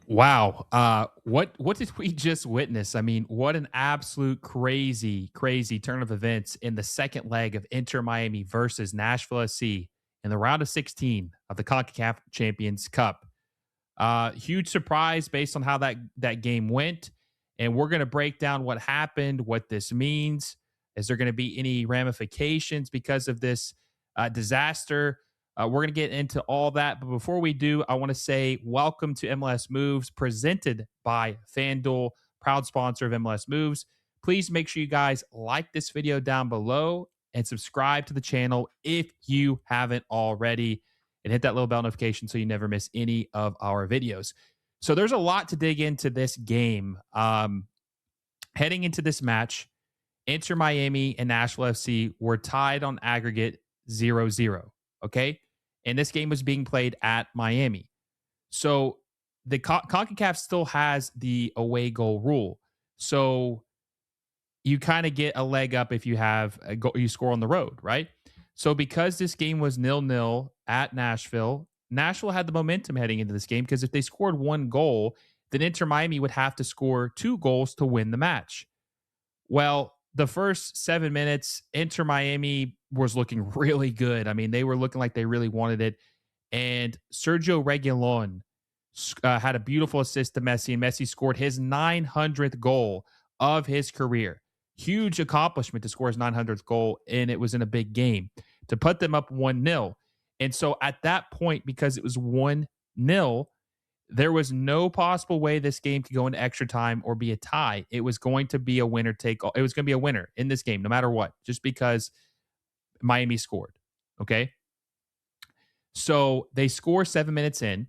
Wow. What did we just witness? I mean, what an absolute crazy turn of events in the second leg of Inter Miami versus Nashville SC in the round of 16 of the Concacaf Champions Cup. Huge surprise based on how that game went, and we're going to break down what happened, what this means. Is there going to be any ramifications because of this disaster? We're going to get into all that, but before we do, I want to say welcome to MLS Moves, presented by FanDuel, proud sponsor of MLS Moves. Please make sure you guys like this video down below and subscribe to the channel if you haven't already, and hit that little bell notification so you never miss any of our videos. So there's a lot to dig into this game. Heading into this match, Inter Miami and Nashville FC were tied on aggregate 0-0. Okay. And this game was being played at Miami. So the CONCACAF still has the away goal rule. So you kind of get a leg up if you have a goal, you score on the road, right? So because this game was 0-0 at Nashville, Nashville had the momentum heading into this game because if they scored one goal, then Inter Miami would have to score two goals to win the match. Well, the first 7 minutes, Inter Miami was looking really good. I mean, they were looking like they really wanted it. And Sergio Reguilon had a beautiful assist to Messi, and Messi scored his 900th goal of his career. Huge accomplishment to score his 900th goal, and it was in a big game to put them up 1-0. And so at that point, because it was 1-0, there was no possible way this game could go into extra time or be a tie. It was going to be a winner take all. It was going to be a winner in this game, no matter what, just because Miami scored. Okay. So they score 7 minutes in,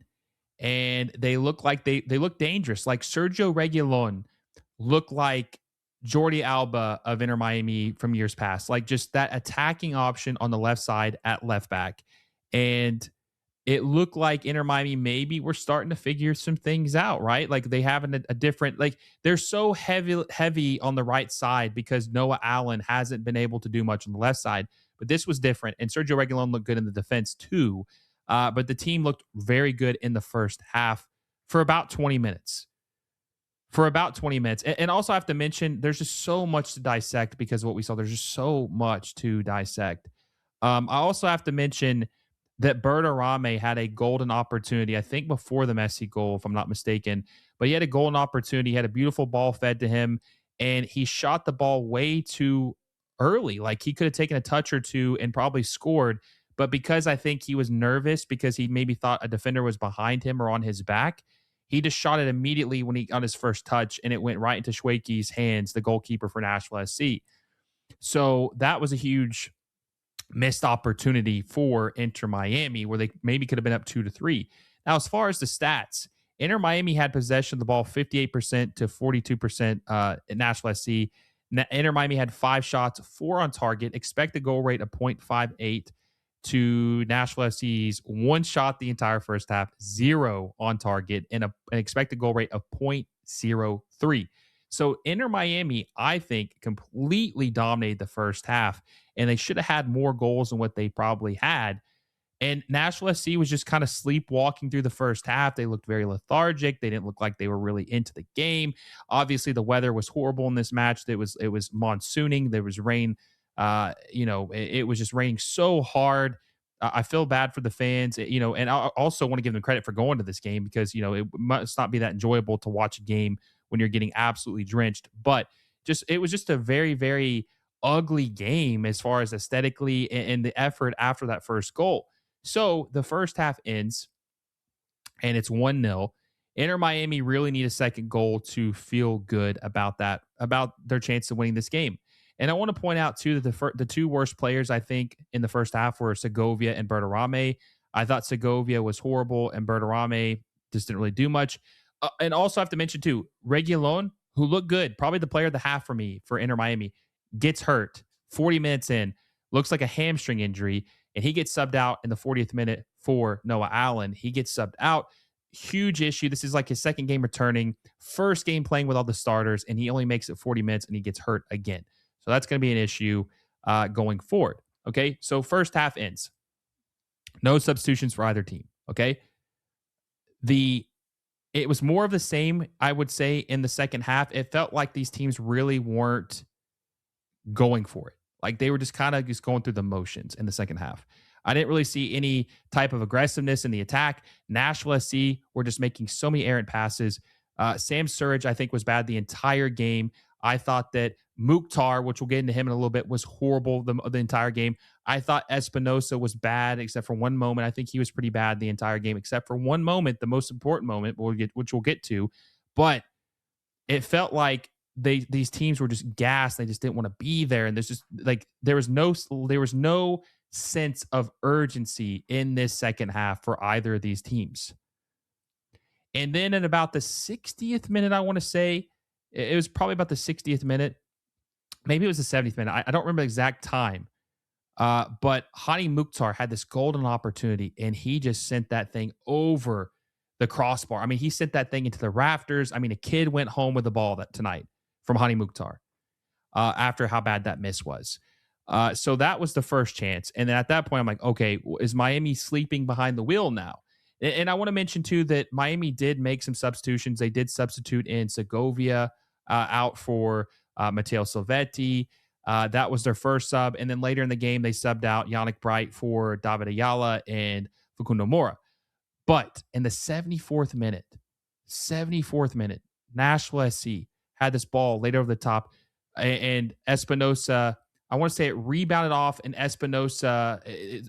and they look like they look dangerous. Like Sergio Reguilon looked like Jordi Alba of Inter Miami from years past, like just that attacking option on the left side at left back. And it looked like Inter Miami maybe we're starting to figure some things out, right? Like they have a different, like they're so heavy on the right side because Noah Allen hasn't been able to do much on the left side. But this was different, and Sergio Reguilon looked good in the defense too. But the team looked very good in the first half for about 20 minutes. For about 20 minutes. And also I have to mention, there's just so much to dissect because of what we saw. There's just so much to dissect. I also have to mention that Bertarame had a golden opportunity, I think before the Messi goal, if I'm not mistaken. But he had a golden opportunity. He had a beautiful ball fed to him, and he shot the ball way too early. Like he could have taken a touch or two and probably scored. But because I think he was nervous because he maybe thought a defender was behind him or on his back, he just shot it immediately when he got his first touch, and it went right into Schweike's hands, the goalkeeper for Nashville SC. So that was a huge missed opportunity for Inter Miami where they maybe could have been up 2-3. Now, as far as the stats, Inter Miami had possession of the ball 58% to 42% at Nashville SC. Inter Miami had 5 shots, 4 on target, expected goal rate of 0.58 to Nashville SC's 1 shot the entire first half, 0 on target, and an expected goal rate of 0.03. So Inter Miami, I think, completely dominated the first half, and they should have had more goals than what they probably had. And Nashville SC was just kind of sleepwalking through the first half. They looked very lethargic. They didn't look like they were really into the game. Obviously, the weather was horrible in this match. It was monsooning. There was rain. It was just raining so hard. I feel bad for the fans, and I also want to give them credit for going to this game because, it must not be that enjoyable to watch a game when you're getting absolutely drenched. But it was just a very, very ugly game as far as aesthetically and the effort after that first goal. So the first half ends and it's 1-0. Inter Miami really need a second goal to feel good about that, about their chance of winning this game. And I want to point out, too, that the two worst players, I think, in the first half were Segovia and Bertarame. I thought Segovia was horrible, and Bertarame just didn't really do much. And also I have to mention, too, Reguilon, who looked good, probably the player of the half for me for Inter Miami, gets hurt 40 minutes in, looks like a hamstring injury, and he gets subbed out in the 40th minute for Noah Allen. He gets subbed out. Huge issue. This is like his second game returning, first game playing with all the starters, and he only makes it 40 minutes and he gets hurt again. So that's going to be an issue going forward. Okay. So first half ends. No substitutions for either team. Okay. The It was more of the same, I would say, in the second half. It felt like these teams really weren't going for it. Like they were just kind of just going through the motions in the second half. I didn't really see any type of aggressiveness in the attack. Nashville SC were just making so many errant passes. Sam Surridge, I think, was bad the entire game. I thought that Mukhtar, which we'll get into him in a little bit, was horrible the entire game. I thought Espinosa was bad except for one moment. I think he was pretty bad the entire game except for one moment, the most important moment, which we'll get to. But it felt like these teams were just gassed. They just didn't want to be there, and there's just like there was no sense of urgency in this second half for either of these teams. And then at about the 60th minute, I want to say it was probably about the 60th minute, maybe it was the 70th minute. I don't remember the exact time. But Hani Mukhtar had this golden opportunity, and he just sent that thing over the crossbar. I mean, he sent that thing into the rafters. I mean, a kid went home with the ball tonight from Hani Mukhtar after how bad that miss was. So that was the first chance. And then at that point, I'm like, okay, is Miami sleeping behind the wheel now? And I want to mention, too, that Miami did make some substitutions. They did substitute in Segovia out for Matteo Silvetti. That was their first sub. And then later in the game, they subbed out Yannick Bright for David Ayala and Facundo Mora. But in the 74th minute, Nashville SC had this ball laid over the top, and Espinosa, I want to say it rebounded off, and Espinosa,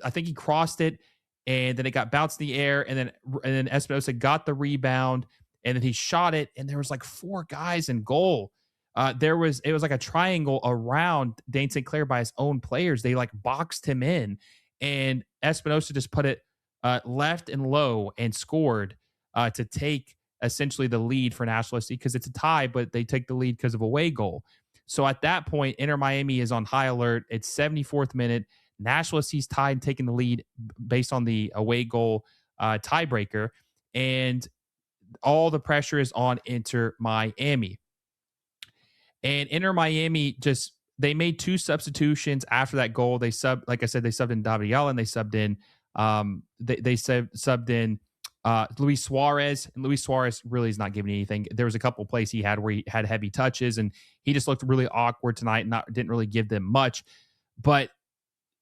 I think he crossed it, and then it got bounced in the air, and then Espinosa got the rebound, and then he shot it, and there was like four guys in goal. It was like a triangle around Dane St. Clair by his own players. They like boxed him in, and Espinosa just put it left and low and scored to take essentially the lead for Nashville SC because it's a tie, but they take the lead because of a away goal. So at that point, Inter Miami is on high alert. It's 74th minute. Nashville SC's tied and taking the lead based on the away goal tiebreaker, and all the pressure is on Inter Miami. And Inter Miami they made two substitutions after that goal. Like I said, they subbed in David Ayala and they subbed in subbed in Luis Suarez, and Luis Suarez really is not giving anything. There was a couple plays he had where he had heavy touches, and he just looked really awkward tonight. Didn't really give them much, but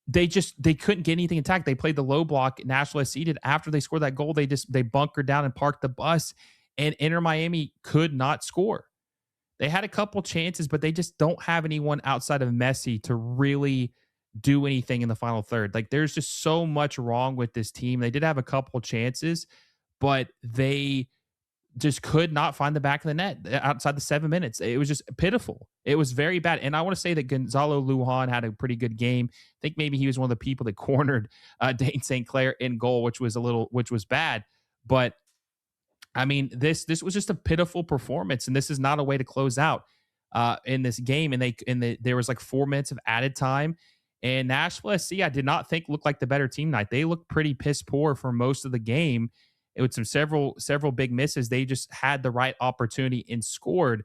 they couldn't get anything intact. They played the low block. Nashville SC did after they scored that goal. They bunkered down and parked the bus, and Inter Miami could not score. They had a couple chances, but they just don't have anyone outside of Messi to really do anything in the final third. Like there's just so much wrong with this team. They did have a couple chances, but they just could not find the back of the net outside the 7 minutes. It was just pitiful. It was very bad. And I want to say that Gonzalo Lujan had a pretty good game. I think maybe he was one of the people that cornered Dane St. Clair in goal, which was bad. But I mean, this was just a pitiful performance, and this is not a way to close out in this game. And there was like 4 minutes of added time, and Nashville SC I did not think looked like the better team tonight. They looked pretty piss poor for most of the game. It was several big misses. They just had the right opportunity and scored.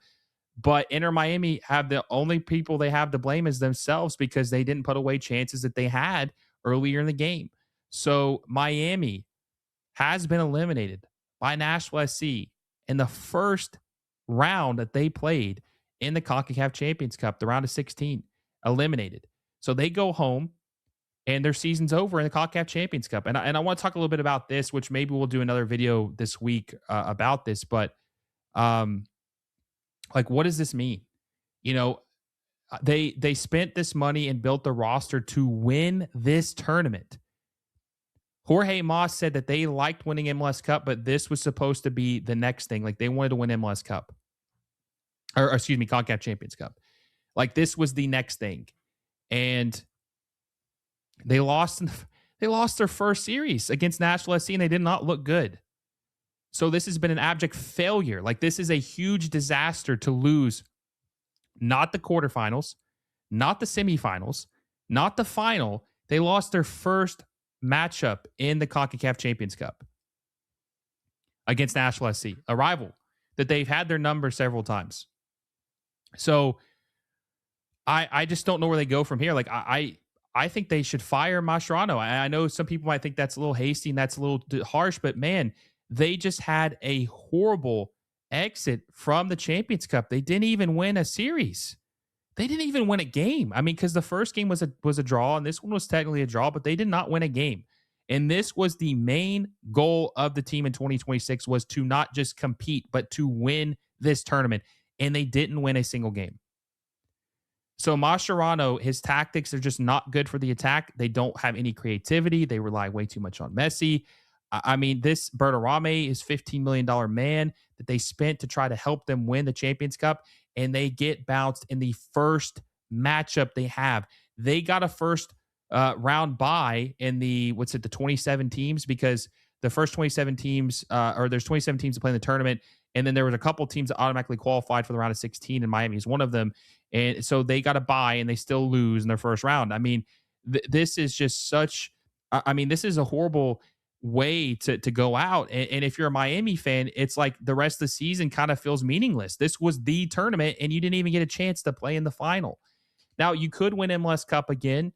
But Inter Miami have the only people they have to blame is themselves because they didn't put away chances that they had earlier in the game. So Miami has been eliminated by Nashville SC in the first round that they played in the Concacaf Champions Cup, the round of 16, eliminated. So they go home, and their season's over in the Concacaf Champions Cup. And I want to talk a little bit about this, which maybe we'll do another video this week about this. But like, what does this mean? You know, they spent this money and built the roster to win this tournament. Jorge Mas said that they liked winning MLS Cup, but this was supposed to be the next thing. Like they wanted to win MLS Cup, or excuse me, Concacaf Champions Cup. Like this was the next thing, and they lost their first series against Nashville SC, and they did not look good. So this has been an abject failure. Like this is a huge disaster to lose. Not the quarterfinals, not the semifinals, not the final. They lost their first matchup in the Concacaf Champions Cup against Nashville SC, a rival that they've had their number several times. So I just don't know where they go from here. Like I think they should fire Mascherano. I know some people might think that's a little hasty and that's a little harsh, but man, they just had a horrible exit from the Champions Cup. They didn't even win a series. They didn't even win a game. I mean, because the first game was a draw, and this one was technically a draw, but they did not win a game. And this was the main goal of the team in 2026, was to not just compete, but to win this tournament. And they didn't win a single game. So Mascherano, his tactics are just not good for the attack. They don't have any creativity. They rely way too much on Messi. I mean, this Bertarame is $15 million man that they spent to try to help them win the Champions Cup, and they get bounced in the first matchup they have. They got a first round bye in the 27 teams, because the first 27 teams, or there's 27 teams that play in the tournament, and then there was a couple teams that automatically qualified for the round of 16, and Miami is one of them. And so they got a bye, and they still lose in their first round. I mean, this is just such. I mean, this is a horrible way to go out. And if you're a Miami fan, it's like the rest of the season kind of feels meaningless. This was the tournament, and you didn't even get a chance to play in the final. Now, you could win MLS Cup again.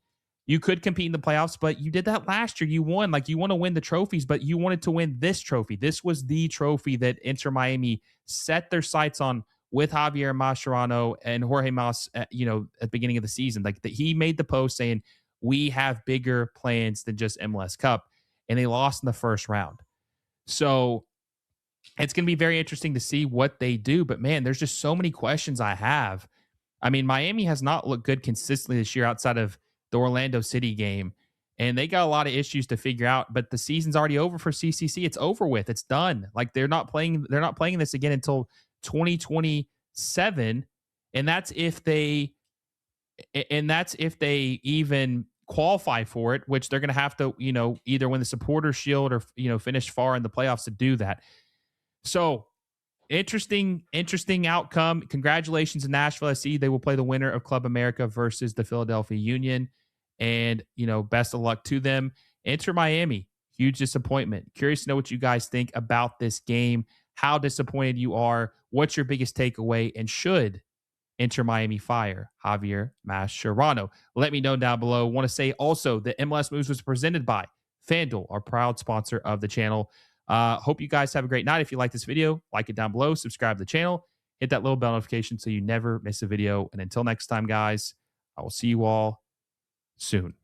You could compete in the playoffs, but you did that last year. You won. Like, you want to win the trophies, but you wanted to win this trophy. This was the trophy that Inter Miami set their sights on with Javier Mascherano and Jorge Mas, at the beginning of the season. Like, he made the post saying, we have bigger plans than just MLS Cup, and they lost in the first round. So it's going to be very interesting to see what they do. But man, there's just so many questions I have. I mean, Miami has not looked good consistently this year outside of the Orlando City game, and they got a lot of issues to figure out. But the season's already over for CCC. It's over with. It's done. Like, they're not playing this again until 2027, and that's if they even qualify for it, which they're going to have to, either win the Supporters Shield or finish far in the playoffs to do that. So interesting outcome. Congratulations to Nashville SC. They will play the winner of Club America versus the Philadelphia Union, and best of luck to them. Inter Miami, huge disappointment. Curious to know what you guys think about this game, how disappointed you are, what's your biggest takeaway, and should Inter Miami fire Javier Mascherano? Let me know down below. Want to say also that MLS Moves was presented by FanDuel, our proud sponsor of the channel. Hope you guys have a great night. If you like this video, like it down below, subscribe to the channel, hit that little bell notification so you never miss a video. And until next time, guys, I will see you all soon.